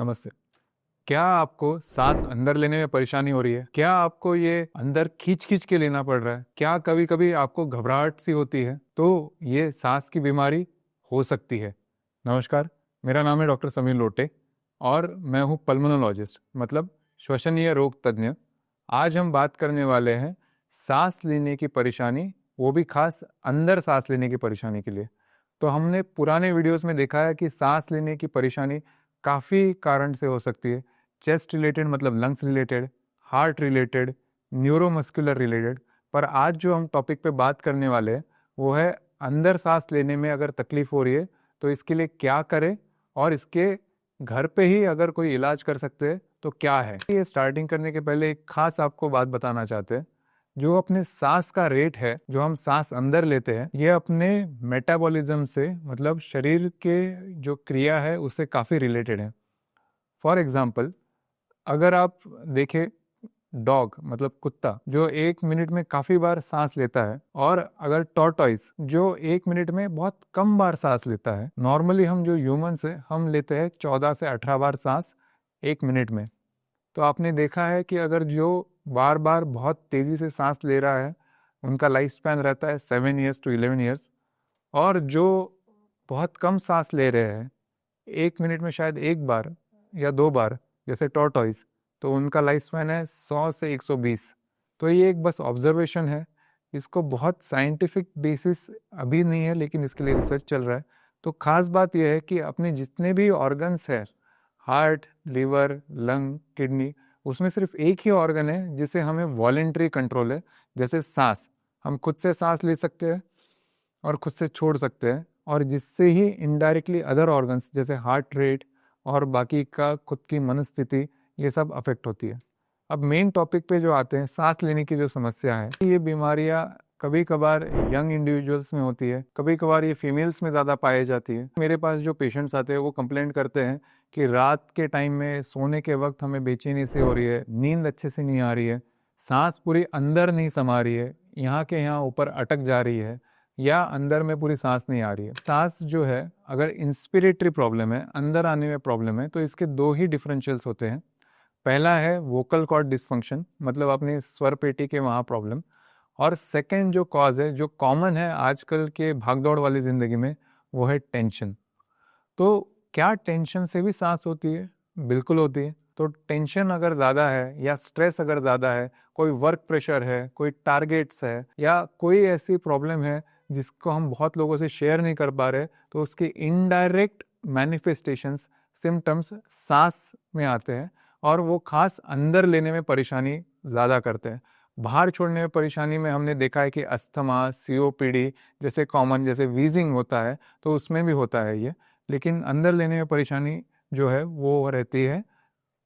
नमस्ते। क्या आपको सांस अंदर लेने में परेशानी हो रही है? क्या आपको ये अंदर खींच खींच के लेना पड़ रहा है? क्या कभी कभी आपको घबराहट सी होती है? तो ये सांस की बीमारी हो सकती है। नमस्कार, मेरा नाम है डॉक्टर समीर लोटे और मैं हूँ पल्मोनोलॉजिस्ट, मतलब श्वसनीय रोग तज्ञ। आज हम बात करने वाले हैं सांस लेने की परेशानी, वो भी खास अंदर सांस लेने की परेशानी के लिए। तो हमने पुराने वीडियोस में देखा है कि सांस लेने की परेशानी काफ़ी कारण से हो सकती है। चेस्ट रिलेटेड मतलब lungs related, heart related, neuromuscular related. पर आज जो हम टॉपिक पे बात करने वाले हैं वो है अंदर सांस लेने में अगर तकलीफ हो रही है तो इसके लिए क्या करें, और इसके घर पे ही अगर कोई इलाज कर सकते हैं तो क्या है। ये स्टार्टिंग करने के पहले एक खास आपको बात बताना चाहते हैं। जो अपने सांस का रेट है, जो हम सांस अंदर लेते हैं, ये अपने मेटाबॉलिज्म से मतलब शरीर के जो क्रिया है उससे काफ़ी रिलेटेड है। फॉर एग्जाम्पल, अगर आप देखें, डॉग मतलब कुत्ता जो 1 मिनट में काफ़ी बार सांस लेता है, और अगर टॉर्टॉइस जो 1 मिनट में बहुत कम बार सांस लेता है। नॉर्मली हम जो ह्यूमंस है हम लेते हैं 14 से 18 बार सांस 1 मिनट में। तो आपने देखा है कि अगर जो बार बार बहुत तेज़ी से सांस ले रहा है उनका लाइफ स्पैन रहता है 7 ईयर्स टू 11 ईयर्स। और जो बहुत कम सांस ले रहे हैं 1 मिनट में शायद एक बार या दो बार, जैसे टॉर्टॉइस, तो उनका लाइफ स्पैन है 100 से 120। तो ये एक बस ऑब्जर्वेशन है, इसको बहुत साइंटिफिक बेसिस अभी नहीं है, लेकिन इसके लिए रिसर्च चल रहा है। तो खास बात यह है कि अपने जितने भी ऑर्गन्स हैं, हार्ट, लीवर, लंग, किडनी, उसमें सिर्फ एक ही ऑर्गन है जिसे हमें वॉलेंट्री कंट्रोल है। जैसे सांस, हम खुद से सांस ले सकते हैं और खुद से छोड़ सकते हैं, और जिससे ही इनडायरेक्टली अदर ऑर्गन्स जैसे हार्ट रेट और बाकी का खुद की मनस्थिति, ये सब अफेक्ट होती है। अब मेन टॉपिक पे जो आते हैं, सांस लेने की जो समस्या है, ये बीमारियां कभी कभार यंग इंडिविजुअल्स में होती है, कभी कभार ये फीमेल्स में ज़्यादा पाई जाती है। मेरे पास जो पेशेंट्स आते हैं वो कंप्लेंट करते हैं कि रात के टाइम में सोने के वक्त हमें बेचैनी सी हो रही है, नींद अच्छे से नहीं आ रही है, सांस पूरी अंदर नहीं समा रही है, यहाँ के यहाँ ऊपर अटक जा रही है, या अंदर में पूरी सांस नहीं आ रही है। सांस जो है, अगर इंस्पिरेटरी प्रॉब्लम है, अंदर आने में प्रॉब्लम है, तो इसके दो ही डिफरेंशियल्स होते हैं। पहला है वोकल कॉर्ड डिसफंक्शन, मतलब अपने स्वर पेटी के वहाँ प्रॉब्लम। और सेकंड जो कॉज है, जो कॉमन है आजकल के भागदौड़ वाली ज़िंदगी में, वो है टेंशन। तो क्या टेंशन से भी सांस होती है? बिल्कुल होती है। तो टेंशन अगर ज़्यादा है या स्ट्रेस अगर ज़्यादा है, कोई वर्क प्रेशर है, कोई टारगेट्स है, या कोई ऐसी प्रॉब्लम है जिसको हम बहुत लोगों से शेयर नहीं कर पा रहे, तो उसके इनडायरेक्ट मैनिफेस्टेशंस, सिम्टम्स सांस में आते हैं, और वो खास अंदर लेने में परेशानी ज़्यादा करते हैं। बाहर छोड़ने में परेशानी में हमने देखा है कि अस्थमा, सीओपीडी जैसे कॉमन, जैसे वीजिंग होता है, तो उसमें भी होता है ये। लेकिन अंदर लेने में परेशानी जो है वो रहती है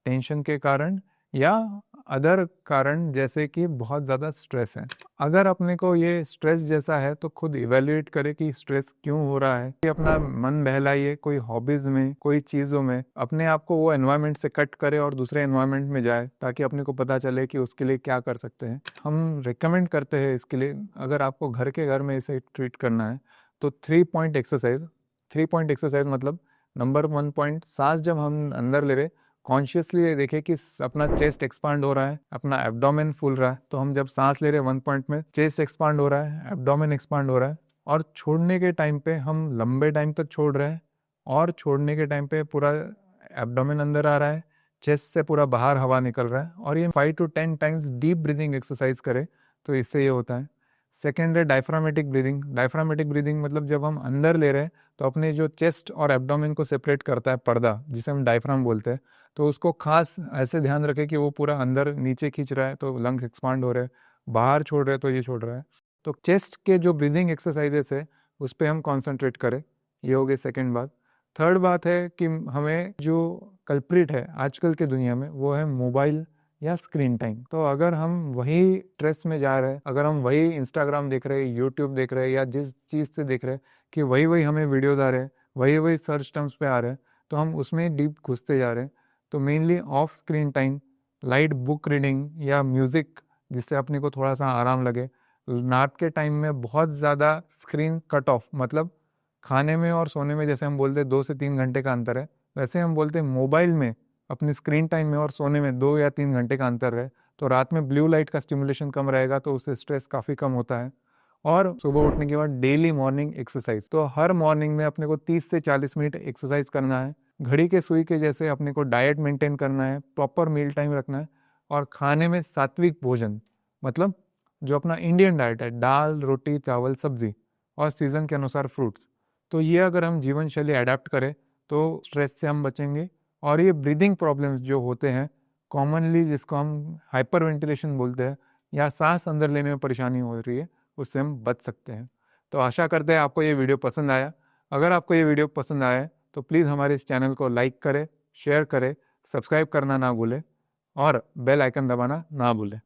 टेंशन के कारण, या अदर कारण जैसे कि बहुत ज़्यादा स्ट्रेस है। अगर अपने को ये स्ट्रेस जैसा है तो खुद इवेल्युएट करें कि स्ट्रेस क्यों हो रहा है। कि अपना मन बहलाइए, कोई हॉबीज़ में, कोई चीज़ों में, अपने आप को वो एनवायरनमेंट से कट करे और दूसरे एनवायरनमेंट में जाए, ताकि अपने को पता चले कि उसके लिए क्या कर सकते हैं। हम रिकमेंड करते हैं इसके लिए, अगर आपको घर में इसे ट्रीट करना है, तो 3 पॉइंट एक्सरसाइज। 3 पॉइंट एक्सरसाइज मतलब, नंबर 1 पॉइंट, सांस जब हम अंदर ले रहे, कॉन्शियसली देखें कि अपना चेस्ट एक्सपांड हो रहा है, अपना एब्डोमेन फूल रहा है। तो हम जब सांस ले रहे हैं 1 पॉइंट में, चेस्ट एक्सपांड हो रहा है, एब्डोमेन एक्सपांड हो रहा है, और छोड़ने के टाइम पे हम लंबे टाइम तक छोड़ रहे हैं, और छोड़ने के टाइम पे पूरा एब्डोमेन अंदर आ रहा है, चेस्ट से पूरा बाहर हवा निकल रहा है। और ये 5 to 10 times deep breathing exercise करें तो इससे ये होता है। सेकेंड है डायफ्रामेटिक ब्रीदिंग। डायफ्रामेटिक ब्रीदिंग मतलब जब हम अंदर ले रहे हैं तो अपने जो चेस्ट और एब्डोमेन को सेपरेट करता है पर्दा, जिसे हम डायफ्राम बोलते हैं, तो उसको खास ऐसे ध्यान रखें कि वो पूरा अंदर नीचे खींच रहा है तो लंग्स एक्सपांड हो रहे हैं, बाहर छोड़ रहे हैं तो ये छोड़ रहा है। तो चेस्ट के जो ब्रीदिंग एक्सरसाइजेस है उस पर हम कॉन्सेंट्रेट करें। ये हो गई सेकेंड बात। थर्ड बात है कि हमें जो कल्प्रिट है आजकल के दुनिया में, वो है मोबाइल या स्क्रीन टाइम। तो अगर हम वही स्ट्रेस में जा रहे हैं, अगर हम वही इंस्टाग्राम देख रहे हैं, यूट्यूब देख रहे हैं, या जिस चीज़ से देख रहे हैं कि वही वही हमें वीडियोज आ रहे हैं, वही वही सर्च टर्म्स पे आ रहे हैं, तो हम उसमें डीप घुसते जा रहे हैं। तो mainly of screen time, light book reading या म्यूज़िक, जिससे अपने को थोड़ा सा आराम लगे। रात के टाइम में बहुत ज़्यादा स्क्रीन कट ऑफ, मतलब खाने में और सोने में जैसे हम बोलते हैं 2 से 3 घंटे का अंतर है, वैसे हम बोलते हैं मोबाइल में अपनी स्क्रीन टाइम में और सोने में 2 या 3 घंटे का अंतर है, तो रात में ब्लू लाइट का स्टिमुलेशन कम रहेगा, तो उससे स्ट्रेस काफ़ी कम होता है। और सुबह उठने के बाद डेली मॉर्निंग एक्सरसाइज, तो हर मॉर्निंग में अपने को 30 से 40 मिनट एक्सरसाइज करना है। घड़ी के सुई के जैसे अपने को डाइट मेंटेन करना है, प्रॉपर मील टाइम रखना है, और खाने में सात्विक भोजन, मतलब जो अपना इंडियन डाइट है, दाल रोटी चावल सब्जी और सीजन के अनुसार फ्रूट्स। तो ये अगर हम जीवन शैली अडेप्ट करें तो स्ट्रेस से हम बचेंगे। और ये ब्रीदिंग प्रॉब्लम्स जो होते हैं कॉमनली, जिसको हम हाइपर वेंटिलेशन बोलते हैं, या सांस अंदर लेने में परेशानी हो रही है, उससे हम बच सकते हैं। तो आशा करते हैं आपको ये वीडियो पसंद आया। अगर आपको ये वीडियो पसंद आया तो प्लीज़ हमारे इस चैनल को लाइक करें, शेयर करें, सब्सक्राइब करना ना भूलें और बेल आइकन दबाना ना भूलें।